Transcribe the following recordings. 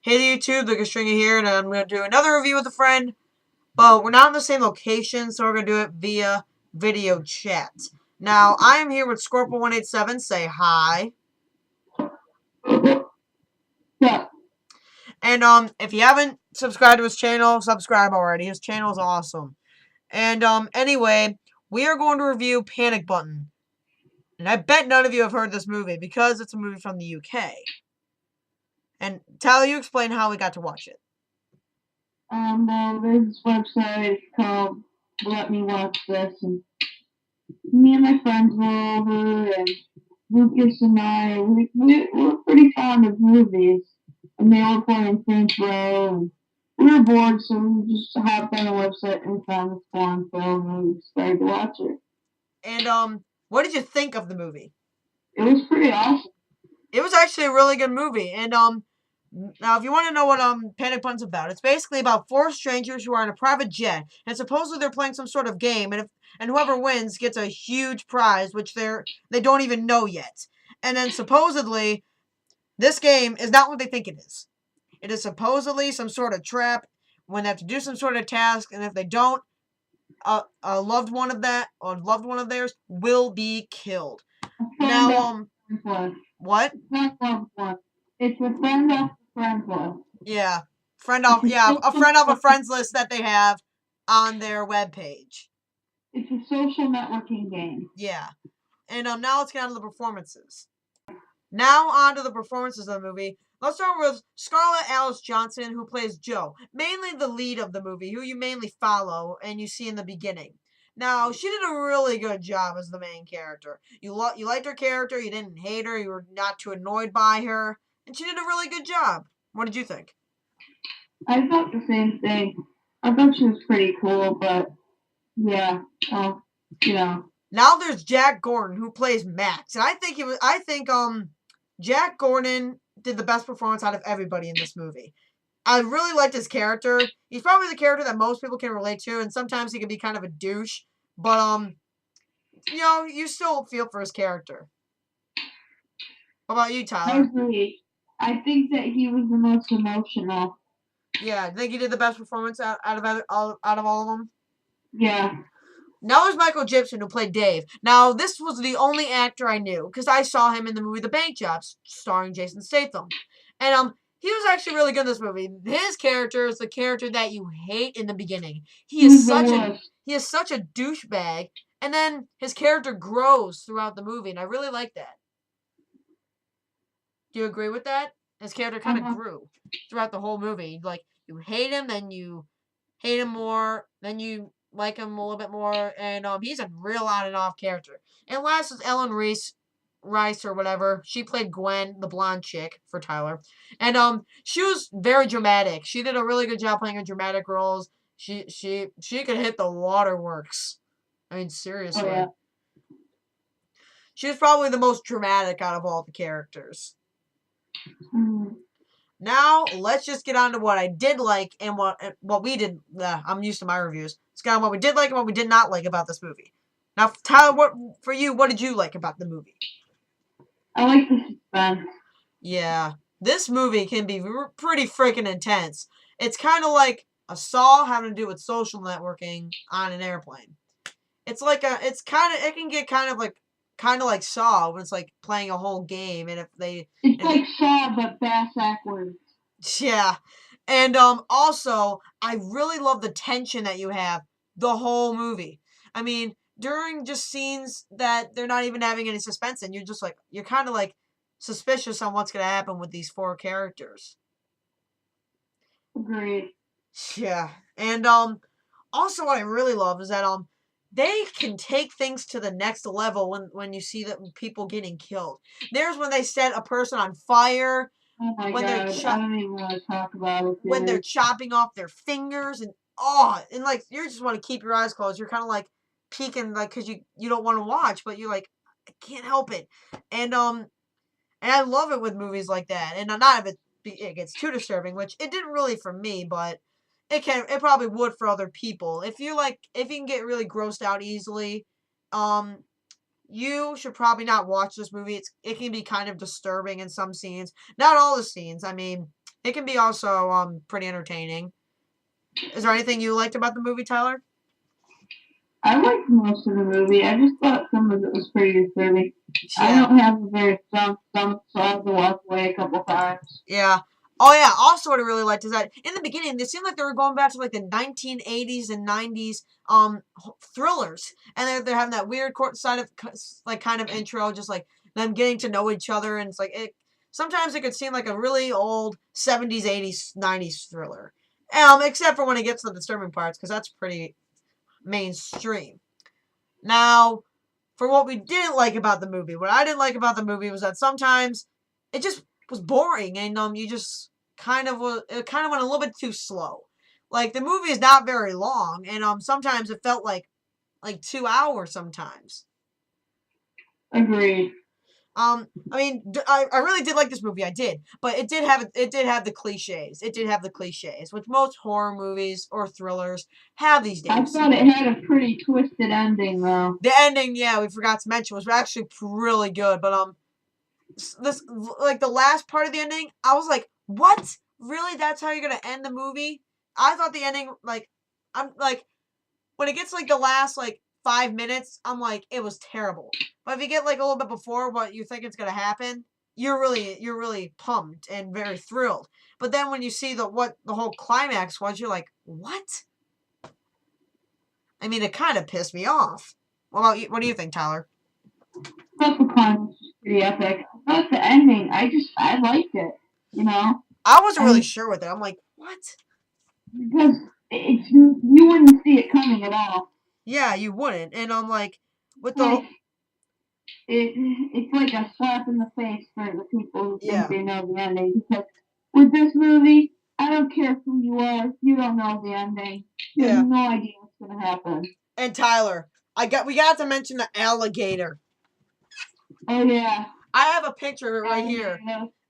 Hey YouTube, the Stringer here, and I'm going to do another review with a friend, but we're not in the same location, so we're going to do it via video chat. Now, I am here with Scorpo187, say hi. Yeah. And, if you haven't subscribed to his channel, subscribe already. His channel is awesome. And, anyway, we are going to review Panic Button. And I bet none of you have heard this movie, because it's a movie from the UK. And, Tyler, you explain how we got to watch it. Well, there's this website called Let Me Watch This, and me and my friends were over, and Lucas and I, we're pretty fond of movies, and they were playing Saints Row, and we were bored, so we just hopped on the website and found this foreign film, and we started to watch it. And, what did you think of the movie? It was pretty awesome. It was actually a really good movie. And now if you want to know what Panic Button's about, it's basically about four strangers who are in a private jet, and supposedly they're playing some sort of game, and whoever wins gets a huge prize, which they don't even know yet. And then supposedly this game is not what they think it is. It is supposedly some sort of trap when they have to do some sort of task, and if they don't, a loved one of theirs will be killed. Now, what? It's not loved one. It's a friend of a friend list. Yeah. A friend of a friends list that they have on their webpage. It's a social networking game. Yeah. And now let's get on to the performances. Now on to the performances of the movie. Let's start with Scarlett Alice Johnson, who plays Jo. Mainly the lead of the movie, who you mainly follow and you see in the beginning. Now, she did a really good job as the main character. You liked her character, you didn't hate her, you were not too annoyed by her, and she did a really good job. What did you think? I thought the same thing. I thought she was pretty cool, but yeah, you know. Now there's Jack Gordon, who plays Max, and I think Jack Gordon did the best performance out of everybody in this movie. I really liked his character. He's probably the character that most people can relate to, and sometimes he can be kind of a douche. But, you know, you still feel for his character. What about you, Tyler? I agree. I think that he was the most emotional. Yeah, I think he did the best performance out of all of them. Yeah. Now there's Michael Gibson, who played Dave. Now, this was the only actor I knew, because I saw him in the movie The Bank Jobs, starring Jason Statham. And, he was actually really good in this movie. His character is the character that you hate in the beginning. He is such a douchebag, and then his character grows throughout the movie, and I really like that. Do you agree with that? His character kind of grew throughout the whole movie. Like, you hate him, then you hate him more, then you like him a little bit more, and he's a real on and off character. And last is Ellen Rice or whatever. She played Gwen, the blonde chick, for Tyler. And she was very dramatic. She did a really good job playing her dramatic roles. She could hit the waterworks. I mean, seriously. Oh, yeah. She was probably the most dramatic out of all the characters. Now, let's just get on to what I did like and what we did. I'm used to my reviews. Let's get on what we did like and what we did not like about this movie. Now, Tyler, what did you like about the movie? I like the suspense. Yeah, this movie can be pretty freaking intense. It's kind of like a Saw having to do with social networking on an airplane. It can get kind of like Saw, when it's like playing a whole game, and it's like Saw but backwards. Yeah, and also I really love the tension that you have the whole movie. I mean, during just scenes that they're not even having any suspense in, you're kind of like suspicious on what's gonna happen with these four characters. Agreed. Yeah, and also what I really love is that they can take things to the next level when you see that people getting killed. There's when they set a person on fire. Oh my God, I don't even want to talk about it. When they're chopping off their fingers, and like you just want to keep your eyes closed. You're kind of like peeking, like, because you don't want to watch, but you're like, I can't help it. And I love it with movies like that. And not if it gets too disturbing, which it didn't really for me, but it probably would for other people. If you can get really grossed out easily, you should probably not watch this movie. It can be kind of disturbing in some scenes. Not all the scenes. I mean, It can be also pretty entertaining. Is there anything you liked about the movie, Tyler? I liked most of the movie. I just thought some of it was pretty disturbing. I Yeah. don't have a very strong stomach, so I had to walk away a couple times. Yeah. Oh yeah. Also, what I really liked is that in the beginning, it seemed like they were going back to like the 1980s and 90s thrillers, and they're having that weird side of like kind of intro, just like them getting to know each other, and it's like it. Sometimes it could seem like a really old 70s, 80s, 90s thriller. Except for when it gets to the disturbing parts, because that's pretty mainstream. Now, for what we didn't like about the movie, what I didn't like about the movie was that sometimes it just was boring, and you just it kind of went a little bit too slow. Like the movie is not very long, and sometimes it felt like 2 hours sometimes. Agreed. I mean, I really did like this movie. I did, but it did have the cliches. It did have the cliches, which most horror movies or thrillers have these I days. thought it had a pretty twisted ending, though. The ending, yeah, we forgot to mention, was actually really good. But this like the last part of the ending, I was like, what? Really? That's how you're gonna end the movie? I thought the ending, like, I'm like, when it gets like the last like 5 minutes, I'm like, it was terrible. But if you get like a little bit before what you think is gonna happen, you're really pumped and very thrilled. But then when you see what the whole climax was, you're like, what? I mean, it kind of pissed me off. What do you think, Tyler? Thought the climax was pretty epic. I thought the ending, I liked it. You know, I wasn't really and sure with it. I'm like, what? because you wouldn't see it coming at all. Yeah, you wouldn't. And I'm like, with the Like it's like a slap in the face for the people who think yeah, they know the ending. Because with this movie, I don't care who you are, you don't know the ending. You have yeah. no idea what's gonna happen. And Tyler, we got to mention the alligator. Oh yeah. I have a picture of it right here.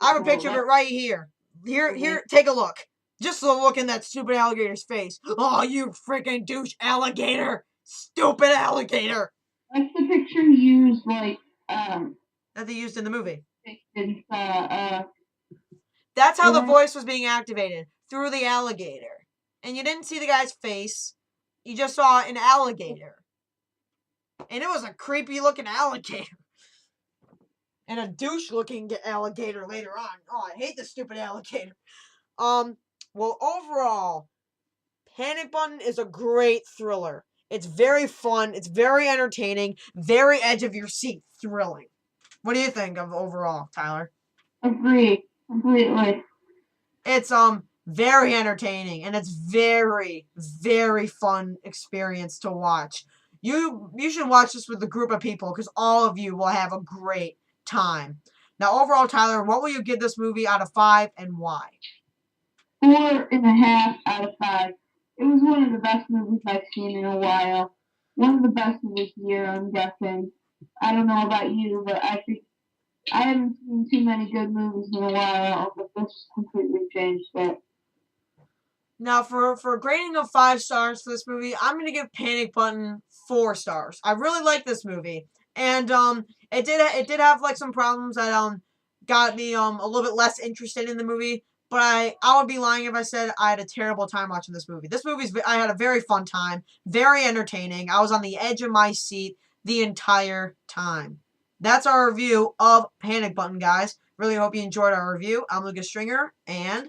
I have a picture of it Well, right here. Here, take a look. Just the look in that stupid alligator's face. Oh, you freaking douche alligator! Stupid alligator! that's the picture he used, like That they used in the movie. in, That's how the yeah, voice was being activated, through the alligator. And you didn't see the guy's face. You just saw an alligator. And it was a creepy looking alligator. And a douche looking alligator later on. Oh, I hate this stupid alligator. Well, overall, Panic Button is a great thriller. It's very fun, it's very entertaining, very edge of your seat thrilling. What do you think of overall, Tyler? agree completely. It's very entertaining, and it's very very fun experience to watch. You should watch this with a group of people, because all of you will have a great time. Now, overall, Tyler, what will you give this movie out of 5 and why? 4.5 out of 5. It was one of the best movies I've seen in a while. One of the best of this year, I'm guessing. I don't know about you, but I think I haven't seen too many good movies in a while, but this completely changed it. Now, for a grading of 5 stars for this movie, I'm gonna give Panic Button 4 stars. I really like this movie, and it did have like some problems that got me a little bit less interested in the movie. But I would be lying if I said I had a terrible time watching this movie. I had a very fun time, very entertaining. I was on the edge of my seat the entire time. That's our review of Panic Button, guys. Really hope you enjoyed our review. I'm Lucas Stringer, and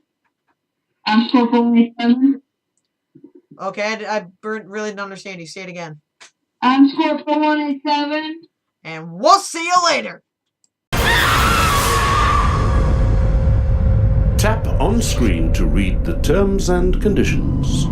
I'm Scorpo187. okay, I really didn't understand you. Say it again. I'm Scorpo187. And we'll see you later. Tap on screen to read the terms and conditions.